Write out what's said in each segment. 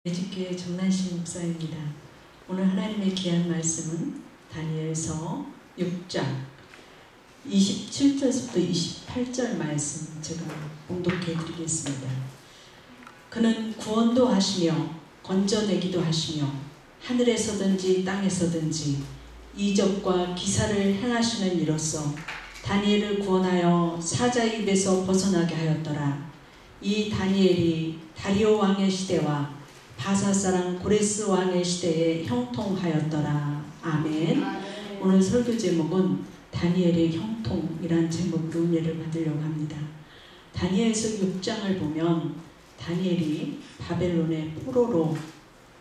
매직교회 정난식 목사입니다. 오늘 하나님의 귀한 말씀은 다니엘서 6장 27절부터 28절 말씀 제가 봉독해 드리겠습니다. 그는 구원도 하시며 건져내기도 하시며 하늘에서든지 땅에서든지 이적과 기사를 행하시는 이로써 다니엘을 구원하여 사자의 입에서 벗어나게 하였더라. 이 다니엘이 다리오 왕의 시대와 바사사랑 고레스 왕의 시대에 형통하였더라. 아멘. 오늘 설교 제목은 다니엘의 형통이란 제목으로 은혜를 받으려고 합니다. 다니엘서 6장을 보면 다니엘이 바벨론의 포로로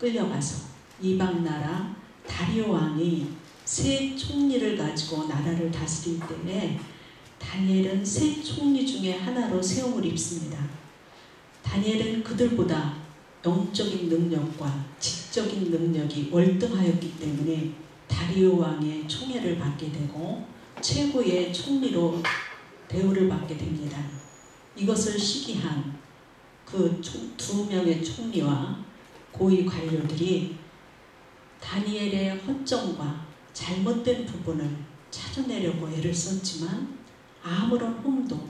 끌려가서 이방나라 다리오 왕이 세 총리를 가지고 나라를 다스릴 때에 다니엘은 세 총리 중에 하나로 세움을 입습니다. 다니엘은 그들보다 영적인 능력과 지적인 능력이 월등하였기 때문에 다리오 왕의 총애를 받게 되고 최고의 총리로 대우를 받게 됩니다. 이것을 시기한 그 두 명의 총리와 고위 관료들이 다니엘의 허점과 잘못된 부분을 찾아내려고 애를 썼지만 아무런 흠도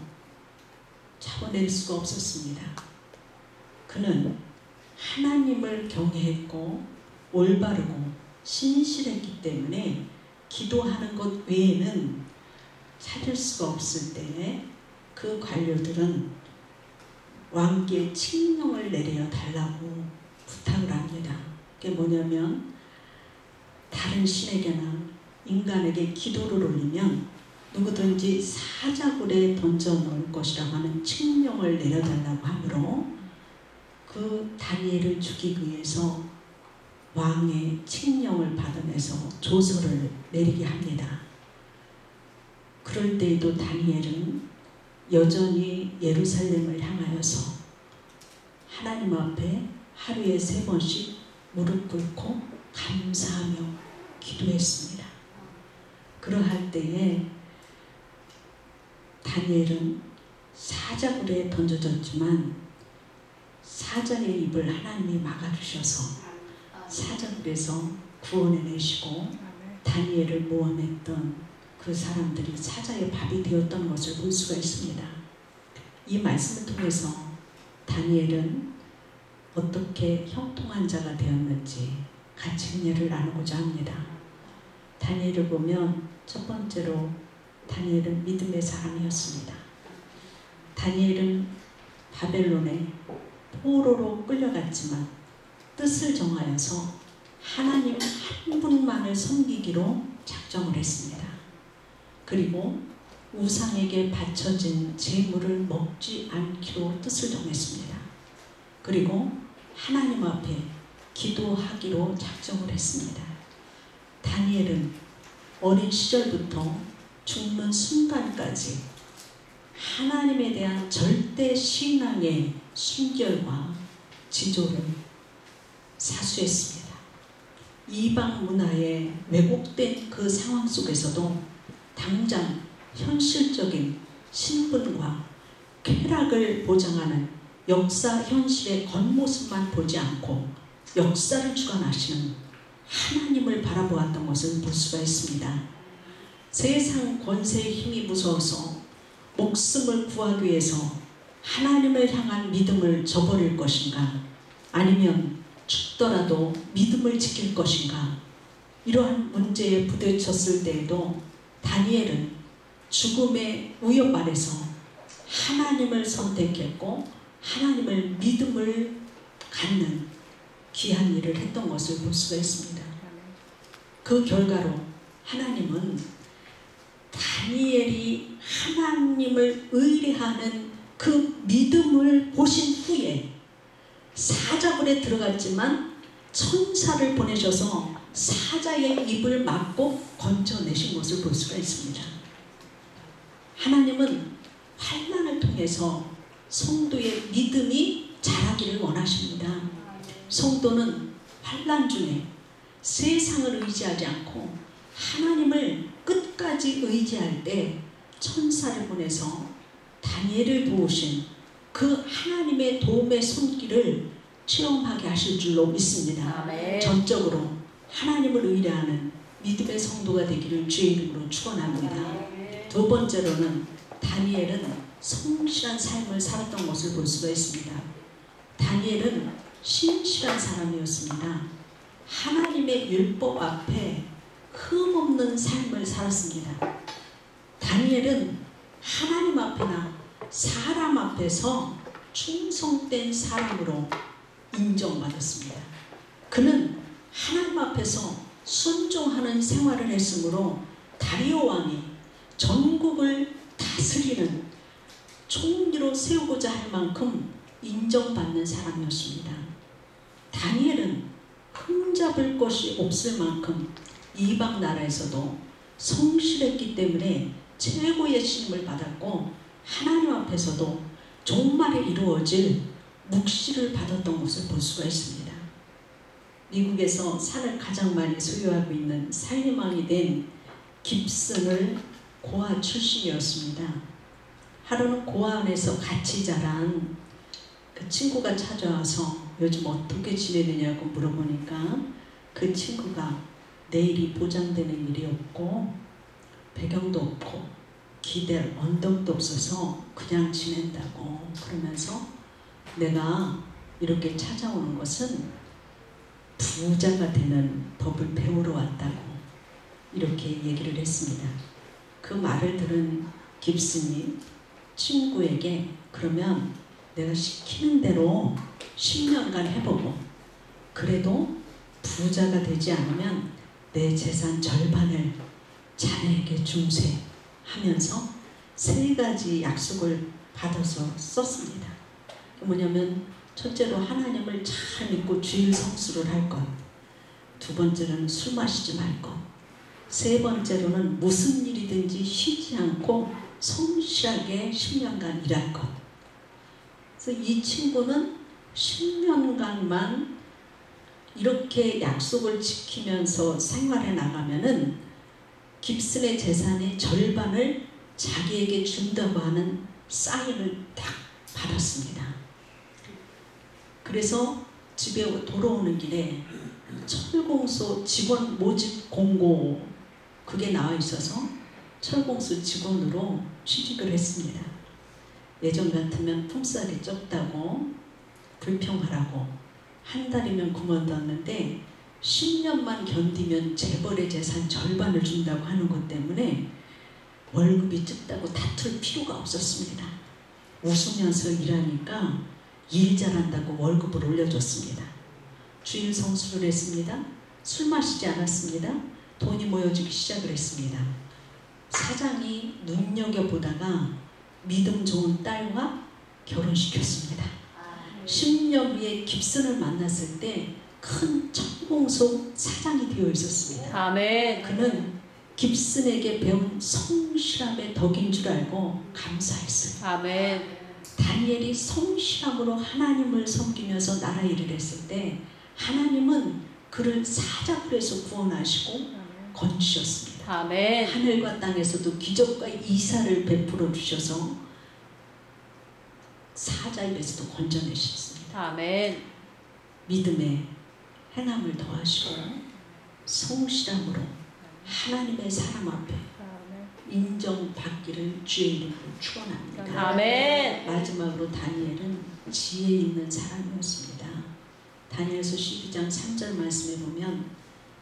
잡아낼 수가 없었습니다. 그는 하나님을 경외했고 올바르고 신실했기 때문에 기도하는 것 외에는 찾을 수가 없을 때에 그 관료들은 왕께 칙령을 내려 달라고 부탁을 합니다. 그게 뭐냐면 다른 신에게나 인간에게 기도를 올리면 누구든지 사자굴에 던져 넣을 것이라고 하는 칙령을 내려달라고 하므로 그 다니엘을 죽이기 위해서 왕의 칙령을 받아내서 조서를 내리게 합니다. 그럴 때에도 다니엘은 여전히 예루살렘을 향하여서 하나님 앞에 하루에 3번씩 무릎 꿇고 감사하며 기도했습니다. 그러할 때에 다니엘은 사자굴에 던져졌지만 사자의 입을 하나님이 막아주셔서 사자굴에서 구원해내시고 다니엘을 모함했던 그 사람들이 사자의 밥이 되었던 것을 볼 수가 있습니다. 이 말씀을 통해서 다니엘은 어떻게 형통한 자가 되었는지 같이 은혜를 나누고자 합니다. 다니엘을 보면 첫 번째로 다니엘은 믿음의 사람이었습니다. 다니엘은 바벨론에 포로로 끌려갔지만 뜻을 정하여서 하나님 한 분만을 섬기기로 작정을 했습니다. 그리고 우상에게 바쳐진 제물을 먹지 않기로 뜻을 정했습니다. 그리고 하나님 앞에 기도하기로 작정을 했습니다. 다니엘은 어린 시절부터 죽는 순간까지 하나님에 대한 절대 신앙의 순결과 지조를 사수했습니다. 이방 문화에 왜곡된 그 상황 속에서도 당장 현실적인 신분과 쾌락을 보장하는 역사 현실의 겉모습만 보지 않고 역사를 주관하시는 하나님을 바라보았던 것을 볼 수가 있습니다. 세상 권세의 힘이 무서워서 목숨을 구하기 위해서 하나님을 향한 믿음을 저버릴 것인가, 아니면 죽더라도 믿음을 지킬 것인가, 이러한 문제에 부딪혔을 때에도 다니엘은 죽음의 위협 아래서 하나님을 선택했고 하나님을 믿음을 갖는 귀한 일을 했던 것을 볼 수가 있습니다. 그 결과로 하나님은 다니엘이 하나님을 의뢰하는 그 믿음을 보신 후에 사자굴에 들어갔지만 천사를 보내셔서 사자의 입을 막고 건져내신 것을 볼 수가 있습니다. 하나님은 환난을 통해서 성도의 믿음이 자라기를 원하십니다. 성도는 환난 중에 세상을 의지하지 않고 하나님을 끝까지 의지할 때 천사를 보내서 다니엘을 도우신 그 하나님의 도움의 손길을 체험하게 하실 줄로 믿습니다. 아멘. 전적으로 하나님을 의뢰하는 믿음의 성도가 되기를 주의 이름으로 축원합니다. 두 번째로는 다니엘은 성실한 삶을 살았던 것을 볼 수가 있습니다. 다니엘은 신실한 사람이었습니다. 하나님의 율법 앞에 흠없는 삶을 살았습니다. 다니엘은 하나님 앞에나 사람 앞에서 충성된 사람으로 인정받았습니다. 그는 하나님 앞에서 순종하는 생활을 했으므로 다리오 왕이 전국을 다스리는 총리로 세우고자 할 만큼 인정받는 사람이었습니다. 다니엘은 흠잡을 것이 없을 만큼 이방 나라에서도 성실했기 때문에 최고의 신임을 받았고 하나님 앞에서도 종말에 이루어질 묵시를 받았던 것을 볼 수가 있습니다. 미국에서 산을 가장 많이 소유하고 있는 살림왕이 된 깁슨을 고아 출신이었습니다. 하루는 고아 안에서 같이 자란 그 친구가 찾아와서 요즘 어떻게 지내느냐고 물어보니까 그 친구가 내일이 보장되는 일이 없고 배경도 없고 기댈 언덕도 없어서 그냥 지낸다고 그러면서 내가 이렇게 찾아오는 것은 부자가 되는 법을 배우러 왔다고 이렇게 얘기를 했습니다. 그 말을 들은 깁슨이 친구에게 그러면 내가 시키는 대로 10년간 해보고 그래도 부자가 되지 않으면 내 재산 절반을 자네에게 중세 하면서 3가지 약속을 받아서 썼습니다. 뭐냐면 첫째로 하나님을 잘 믿고 주일 성수를 할 것, 두 번째로는 술 마시지 말 것, 세 번째로는 무슨 일이든지 쉬지 않고 성실하게 10년간 일할 것. 그래서 이 친구는 10년간만 이렇게 약속을 지키면서 생활해 나가면은 깁슨의 재산의 절반을 자기에게 준다고 하는 사인을 딱 받았습니다. 그래서 집에 돌아오는 길에 철공소 직원 모집 공고 그게 나와 있어서 철공소 직원으로 취직을 했습니다. 예전 같으면 품삯이 적다고 불평하라고 한 달이면 그만뒀는데 10년만 견디면 재벌의 재산 절반을 준다고 하는 것 때문에 월급이 적다고 다툴 필요가 없었습니다. 웃으면서 일하니까 일 잘한다고 월급을 올려줬습니다. 주일 성수를 했습니다. 술 마시지 않았습니다. 돈이 모여지기 시작을 했습니다. 사장이 눈여겨보다가 믿음 좋은 딸과 결혼시켰습니다. 10년 후에 깁슨을 만났을 때 큰 철공소 사장이 되어 있었습니다. 아멘. 그는 깁슨에게 배운 성실함의 덕인 줄 알고 감사했어요. 아멘. 다니엘이 성실함으로 하나님을 섬기면서 나라 일을 했을 때 하나님은 그를 사자굴에서 구원하시고 건지셨습니다. 아멘. 하늘과 땅에서도 기적과 이사를 베풀어 주셔서 사자 입에서도 건져내셨습니다. 아멘. 믿음의 행함을 더하시고 성실함으로 하나님의 사람 앞에 인정받기를 주의 이름으로 축원합니다. 아멘. 마지막으로 다니엘은 지혜 있는 사람이었습니다. 다니엘서 12장 3절 말씀에 보면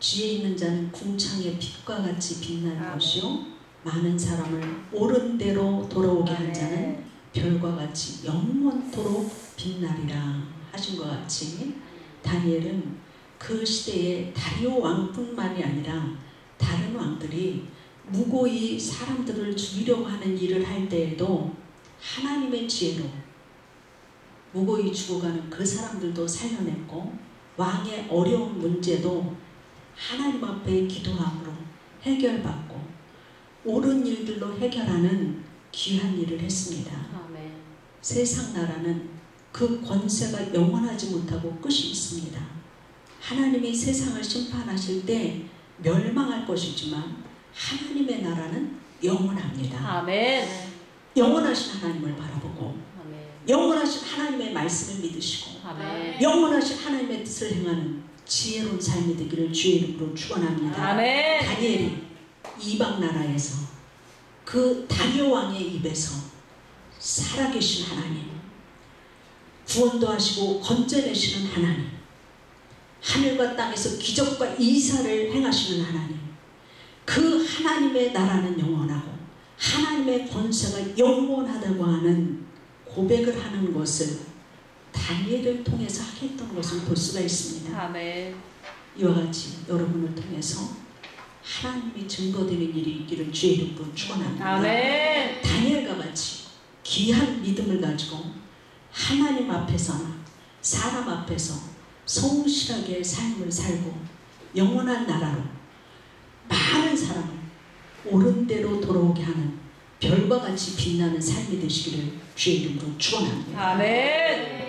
지혜 있는 자는 궁창의 빛과 같이 빛나는 것이요 많은 사람을 옳은 대로 돌아오게 한 자는 별과 같이 영원토록 빛나리라 하신 것 같이 다니엘은 그 시대에 다리오 왕뿐만이 아니라 다른 왕들이 무고히 사람들을 죽이려고 하는 일을 할 때에도 하나님의 지혜로 무고히 죽어가는 그 사람들도 살려냈고 왕의 어려운 문제도 하나님 앞에 기도함으로 해결받고 옳은 일들로 해결하는 귀한 일을 했습니다. 아멘. 세상 나라는 그 권세가 영원하지 못하고 끝이 있습니다. 하나님이 세상을 심판하실 때 멸망할 것이지만 하나님의 나라는 영원합니다. 아멘. 영원하신 하나님을 바라보고 아멘. 영원하신 하나님의 말씀을 믿으시고 아멘. 영원하신 하나님의 뜻을 행하는 지혜로운 삶이 되기를 주의 이름으로 축원합니다. 아멘. 다니엘이 이방 나라에서 그 다리오 왕의 입에서 살아계신 하나님, 구원도 하시고 건져내시는 하나님, 하늘과 땅에서 기적과 이사를 행하시는 하나님, 그 하나님의 나라는 영원하고 하나님의 권세가 영원하다고 하는 고백을 하는 것을 다니엘을 통해서 하겠던 것을 볼 수가 있습니다. 아멘. 이와 같이 여러분을 통해서 하나님이 증거되는 일이 있기를 주의 이름으로 축원합니다. 아멘. 다니엘과 같이 귀한 믿음을 가지고 하나님 앞에서나 사람 앞에서 성실하게 삶을 살고 영원한 나라로 많은 사람을 옳은 대로 돌아오게 하는 별과 같이 빛나는 삶이 되시기를 주의 이름으로 축원합니다. 아멘.